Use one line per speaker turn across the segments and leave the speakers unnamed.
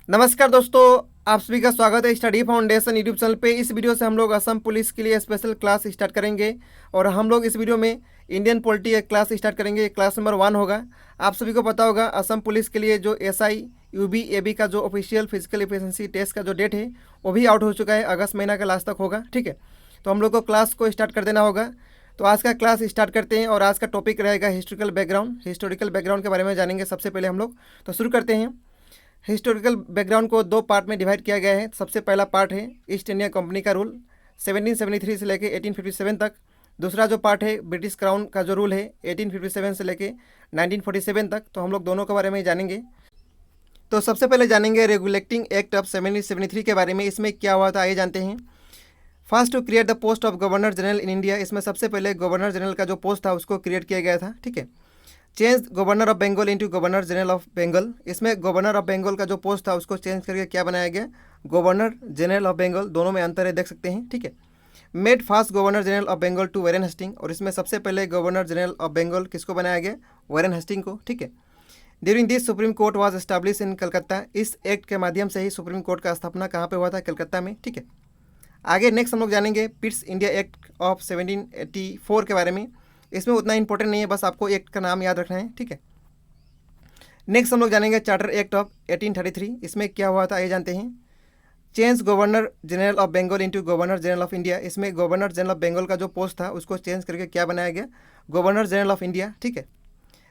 नमस्कार दोस्तों, आप सभी का स्वागत है स्टडी फाउंडेशन यूट्यूब चैनल पे। इस वीडियो से हम लोग असम पुलिस के लिए स्पेशल क्लास स्टार्ट करेंगे और हम लोग इस वीडियो में इंडियन पॉलिटी क्लास स्टार्ट करेंगे। क्लास नंबर 1 होगा। आप सभी को पता होगा असम पुलिस के लिए जो एसआई यूबी एबी का जो ऑफिशियल फिजिकल एफिशिएंसी टेस्ट का जो डेट है वो भी आउट हो चुका है। अगस्त महीना का लास्ट तक होगा। ठीक है, तो हम लोग को क्लास को स्टार्ट कर देना होगा। तो आज का क्लास स्टार्ट करते हैं और आज का टॉपिक रहेगा हिस्टोरिकल बैकग्राउंड। हिस्टोरिकल बैकग्राउंड के बारे में जानेंगे सबसे पहले हम लोग। तो शुरू करते हैं। हिस्टोरिकल बैकग्राउंड को 2 पार्ट में डिवाइड किया गया है। सबसे पहला पार्ट है ईस्ट इंडिया कंपनी का रूल 1773 से लेके 1857 तक। दूसरा जो पार्ट है ब्रिटिश क्राउन का जो रूल है 1857 से लेके 1947 तक। तो हम लोग दोनों के बारे में जानेंगे। तो सबसे पहले जानेंगे रेगुलेटिंग एक्ट ऑफ 1773 के बारे में। इसमें क्या हुआ था आइए जानते हैं। First to create the post of governor general in India. इसमें सबसे पहले गवर्नर जनरल का जो पोस्ट था उसको क्रिएट किया गया था। ठीक है, change governor of Bengal into governor general of Bengal. इसमें गवर्नर ऑफ बंगाल का जो पोस्ट था उसको चेंज करके क्या बनाया गया, गवर्नर जनरल ऑफ बंगाल। दोनों में अंतर है, देख सकते हैं। ठीक है, made first governor general of Bengal to Warren Hasting. और इसमें सबसे पहले गवर्नर जनरल ऑफ बंगाल किसको बनाया गया, वारेन हेस्टिंग को। ठीक है, during this supreme court was establish in Calcutta. इस एक्ट के माध्यम से ही सुप्रीम कोर्ट का स्थापना कहाँ पे हुआ था, कलकत्ता में। ठीक है, आगे नेक्स्ट हम लोग जानेंगे पिट्स इंडिया एक्ट ऑफ 1784 के बारे में। इसमें उतना इंपॉर्टेंट नहीं है, बस आपको एक्ट का नाम याद रखना है। ठीक है, नेक्स्ट हम लोग जानेंगे चार्टर एक्ट ऑफ 1833। इसमें क्या हुआ था आइए जानते हैं। Change governor general of Bengal into governor general of India. इसमें गवर्नर जनरल ऑफ बंगाल का जो पोस्ट था उसको चेंज करके क्या बनाया गया, गवर्नर जनरल ऑफ इंडिया। ठीक है,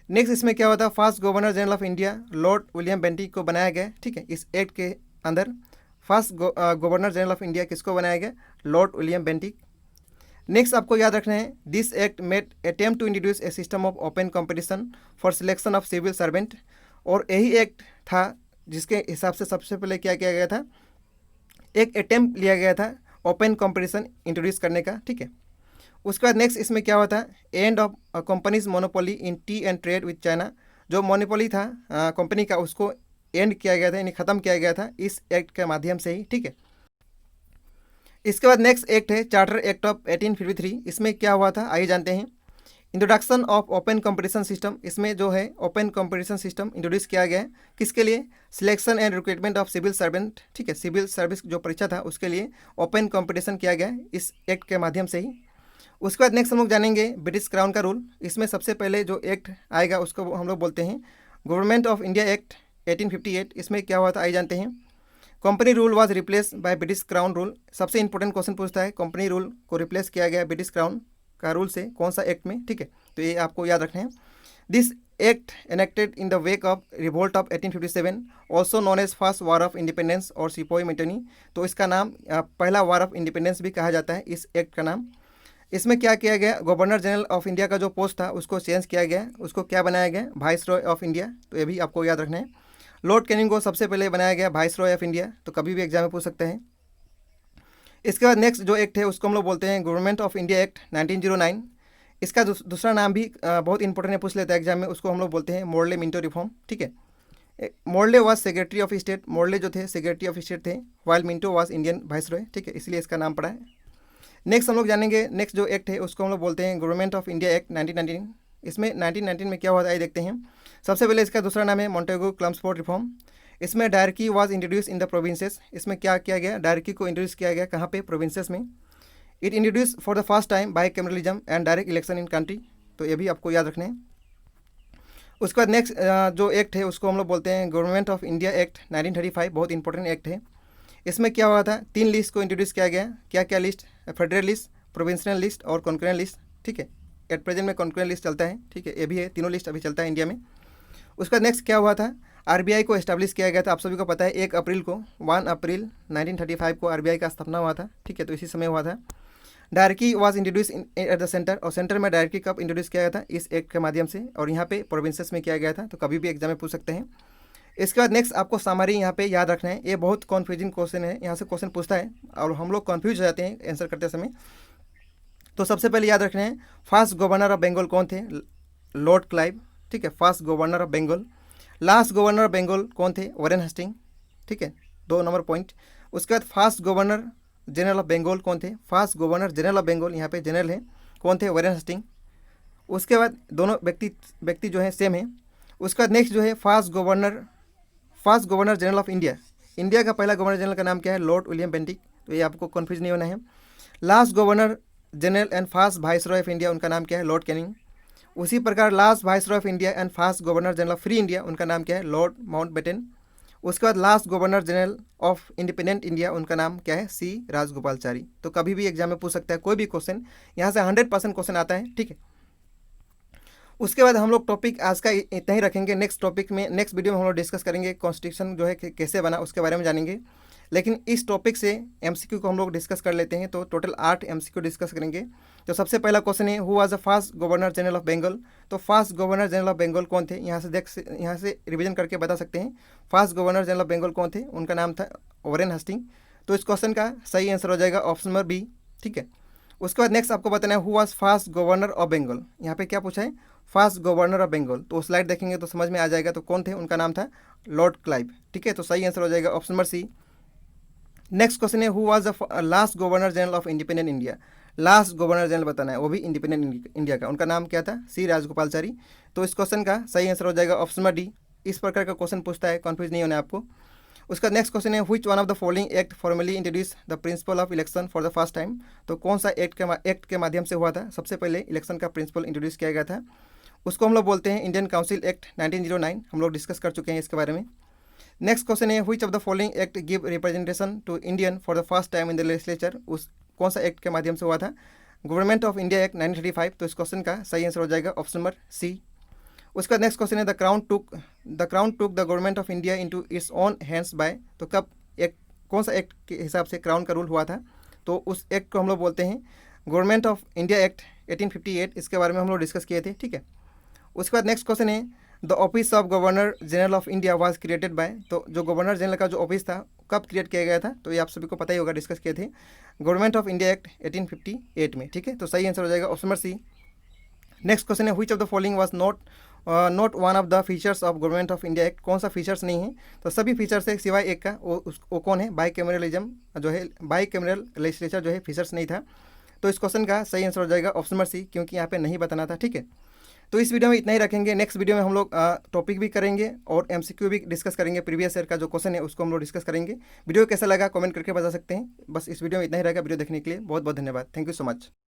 नेक्स्ट इसमें क्या हुआ था, first governor general of India Lord William Bentinck को बनाया गया। ठीक है, इस एक्ट के अंदर first governor general of India किसको बनाया गया, लॉर्ड विलियम बेंटिक। नेक्स्ट आपको याद रखना है, this act made attempt to introduce a system of open competition for selection of civil servant. और यही एक्ट था जिसके हिसाब से सबसे पहले क्या किया गया था, एक अटेम्प्ट लिया गया था ओपन कंपटीशन इंट्रोड्यूस करने का। ठीक है, उसके बाद नेक्स्ट इसमें क्या हुआ था, end of companies monopoly in T and trade with China. जो मोनोपोली था कंपनी का उसको एंड किया गया था, यानी ख़त्म किया गया था इस एक्ट के माध्यम से ही। ठीक है, इसके बाद नेक्स्ट एक्ट है चार्टर एक्ट ऑफ 1853। इसमें क्या हुआ था आइए जानते हैं। Introduction of open competition system. इसमें जो है ओपन कंपटीशन सिस्टम इंट्रोड्यूस किया गया है किसके लिए, selection and recruitment of civil servant. ठीक है, सिविल सर्विस जो परीक्षा था उसके लिए ओपन कंपटीशन किया गया है इस एक्ट के माध्यम से ही। उसके बाद नेक्स्ट हम लोग जानेंगे ब्रिटिश क्राउन का रूल। इसमें सबसे पहले जो एक्ट आएगा उसको हम लोग बोलते हैं गवर्नमेंट ऑफ इंडिया एक्ट 1858। इसमें क्या हुआ था आइए जानते हैं। Company rule was replace by British crown rule. सबसे इंपॉर्टेंट क्वेश्चन पूछता है, कंपनी रूल को रिप्लेस किया गया ब्रिटिश क्राउन का रूल से, कौन सा एक्ट में। ठीक है, तो ये आपको याद रखना है। This act enacted in the wake of revolt of 1857 also known as first war of independence और सिपोही मिटनी। तो इसका नाम पहला वार ऑफ इंडिपेंडेंस भी कहा जाता है इस एक्ट का नाम। इसमें क्या किया गया, गवर्नर जनरल ऑफ इंडिया का जो पोस्ट था उसको चेंज किया गया, उसको क्या बनाया गया, वाइस रॉय ऑफ इंडिया। तो ये भी आपको याद रखना है। लॉर्ड कैनिंग को सबसे पहले बनाया गया वाइस रॉय ऑफ इंडिया। तो कभी भी एग्जाम में पूछ सकते हैं। इसके बाद नेक्स्ट जो एक्ट है उसको हम लोग बोलते हैं गवर्नमेंट ऑफ इंडिया एक्ट 1909। इसका दूसरा नाम भी बहुत इंपॉर्टेंट है, पूछ लेता है एग्जाम में। उसको हम लोग बोलते हैं मोर्ले मिंटो रिफॉर्म। ठीक है, Morley was secretary of state. Morley जो थे सेक्रेटरी ऑफ स्टेट थे, while Minto was Indian vice Roy. ठीक है, इसलिए इसका नाम पड़ा है। नेक्स्ट हम लोग जानेंगे, नेक्स्ट जो एक्ट है उसको हम लोग बोलते हैं गवर्नमेंट ऑफ इंडिया एक्ट 1919। इसमें 1919 में क्या हुआ था आइए देखते हैं। सबसे पहले इसका दूसरा नाम है मॉन्टेगो क्लम्सफोर्ड रिफॉर्म। इसमें dyarchy was introduce in the provinces. इसमें क्या किया गया, डायरकी को इंट्रोड्यूस किया गया कहाँ पे, प्रोविंसेस में। It introduce for the first time by cameralism and direct election in country. तो ये भी आपको याद रखना है। उसके बाद नेक्स्ट जो एक्ट है उसको हम लोग बोलते हैं गवर्नमेंट ऑफ इंडिया एक्ट 1935। बहुत इंपॉर्टेंट एक्ट है। इसमें क्या हुआ था, 3 लिस्ट को इंट्रोड्यूस किया गया। क्या क्या list, federal list, provincial list और कॉन्करेंट लिस्ट। ठीक है, एट प्रेजेंट में कॉन्करेंट लिस्ट चलता है। ठीक है, ये भी है, तीनों लिस्ट अभी चलता है इंडिया में। उसका नेक्स्ट क्या हुआ था, आरबीआई को एस्टैब्लिश किया गया था। आप सभी को पता है 1 अप्रैल को 1 अप्रैल 1935 को आरबीआई का स्थापना हुआ था। ठीक है, तो इसी समय हुआ था। Dyarchy was introduce at the centre. और सेंटर में डायरकी कब इंट्रोड्यूस किया गया था, इस एक्ट के माध्यम से। और यहाँ पे प्रोविंसेस में किया गया था। तो कभी भी एग्जाम में पूछ सकते हैं। इसके बाद नेक्स्ट आपको समरी यहाँ पे याद रखना है। ये बहुत कन्फ्यूजिंग क्वेश्चन है, यहाँ से क्वेश्चन पूछता है और हम लोग कन्फ्यूज हो जाते हैं आंसर करते समय। तो सबसे पहले याद रखना है, फर्स्ट गवर्नर ऑफ बंगाल कौन थे, लॉर्ड क्लाइव। ठीक है, first governor of Bengal. Last governor of Bengal कौन थे, वारेन हेस्टिंग। ठीक है, 2 नंबर पॉइंट। उसके बाद first governor general of Bengal कौन थे, first governor general of Bengal, यहाँ पे जनरल है, कौन थे, वारेन हेस्टिंग। उसके बाद दोनों व्यक्ति जो है सेम है। उसके बाद नेक्स्ट जो है first governor general of India, India का पहला गवर्नर जनरल का नाम क्या है? Lord William Bentinck. तो ये आपको कन्फ्यूज नहीं होना है। Last governor general and first viceroy of India, उनका नाम क्या है? Lord Canning. उसी प्रकार last viceroy of India and first governor general of free India, उनका नाम क्या है? Lord Mountbatten. उसके बाद last governor general of independent India, उनका नाम क्या है? सी राजगोपालचारी। तो कभी भी एग्जाम में पूछ सकता है कोई भी क्वेश्चन, यहाँ से 100% क्वेश्चन आता है, ठीक है। उसके बाद हम लोग टॉपिक आज का इतना ही रखेंगे। नेक्स्ट टॉपिक में, नेक्स्ट वीडियो में हम लोग डिस्कस करेंगे कॉन्स्टिट्यूशन जो है कैसे बना, उसके बारे में जानेंगे। लेकिन इस टॉपिक से एमसीक्यू को हम लोग डिस्कस कर लेते हैं। तो टोटल 8 एमसीक्यू डिस्कस करेंगे। तो सबसे पहला क्वेश्चन है, who was the first governor general of Bengal. तो first governor general of Bengal कौन थे? यहाँ से रिवीजन करके बता सकते हैं। First governor general of Bengal कौन थे? उनका नाम था वॉरेन हस्टिंग। तो इस क्वेश्चन का सही आंसर हो जाएगा ऑप्शन नंबर बी, ठीक है। उसके बाद नेक्स्ट आपको बताना है, who was first governor of Bengal. यहाँ पे क्या पूछा है? First governor of Bengal. तो स्लाइड देखेंगे तो समझ में आ जाएगा। तो कौन थे? उनका नाम था लॉर्ड क्लाइव, ठीक है। तो सही आंसर हो जाएगा option number C. Next question है, who was the last governor general of independent India. Last governor general बताना है, वो भी इंडिपेंडेंट इंडिया का। उनका नाम क्या था? सी राजगोपालचारी। तो इस क्वेश्चन का सही आंसर हो जाएगा ऑप्शन नंबर डी। इस प्रकार का क्वेश्चन पूछता है, कन्फ्यूज नहीं होना है आपको। उसका नेक्स्ट क्वेश्चन है, which one of the following act formally introduce the principle of election for the first time. तो कौन सा एक्ट के माध्यम से हुआ था? सबसे पहले इलेक्शन का प्रिंसिपल इंट्रोड्यूस किया गया था। उसको हम लोग बोलते हैं इंडियन काउंसिल एक्ट 1909। हम लोग डिस्कस कर चुके हैं इसके बारे में। नेक्स्ट क्वेश्चन है, which of the following act give representation to Indian for the first time in the legislature. उस कौन सा एक्ट के माध्यम से हुआ था? Government of India act 1935। तो इस क्वेश्चन का सही आंसर हो जाएगा ऑप्शन नंबर सी। उसका नेक्स्ट क्वेश्चन है, the crown took the government of India into its own hands by. तो कब एक कौन सा एक्ट के हिसाब से क्राउन का रूल हुआ था? तो उस एक्ट को हम लोग बोलते हैं गवर्नमेंट ऑफ इंडिया एक्ट 1858। इसके बारे में हम लोग डिस्कस किए थे, ठीक है। उसके बाद नेक्स्ट क्वेश्चन है, the office of governor general of India was created by. तो जो गवर्नर जनरल का जो ऑफिस था कब क्रिएट किया गया था? तो ये आप सभी को पता ही होगा, डिस्कस किए थे गवर्नमेंट ऑफ इंडिया एक्ट 1858 में, ठीक है। तो सही आंसर हो जाएगा option number C. Next question है, which of the following was not one of the features of government of India act. कौन सा फीचर्स नहीं है? तो सभी फीचर्स है सिवाय एक का। वो कौन है? बाईकैमरलिज्म जो है, बाईकैमरल लेजिस्लेचर जो है, फीचर्स नहीं था। तो इस क्वेश्चन का सही आंसर हो जाएगा ऑप्शन नंबर सी, क्योंकि यहाँ पे नहीं बताना था, ठीक है। तो इस वीडियो में इतना ही रखेंगे। नेक्स्ट वीडियो में हम लोग टॉपिक भी करेंगे और एमसीक्यू भी डिस्कस करेंगे। प्रीवियस ईयर का जो क्वेश्चन है उसको हम लोग डिस्कस करेंगे। वीडियो कैसा लगा कमेंट करके बता सकते हैं। बस इस वीडियो में इतना ही रहेगा। वीडियो देखने के लिए बहुत बहुत धन्यवाद। Thank you so much.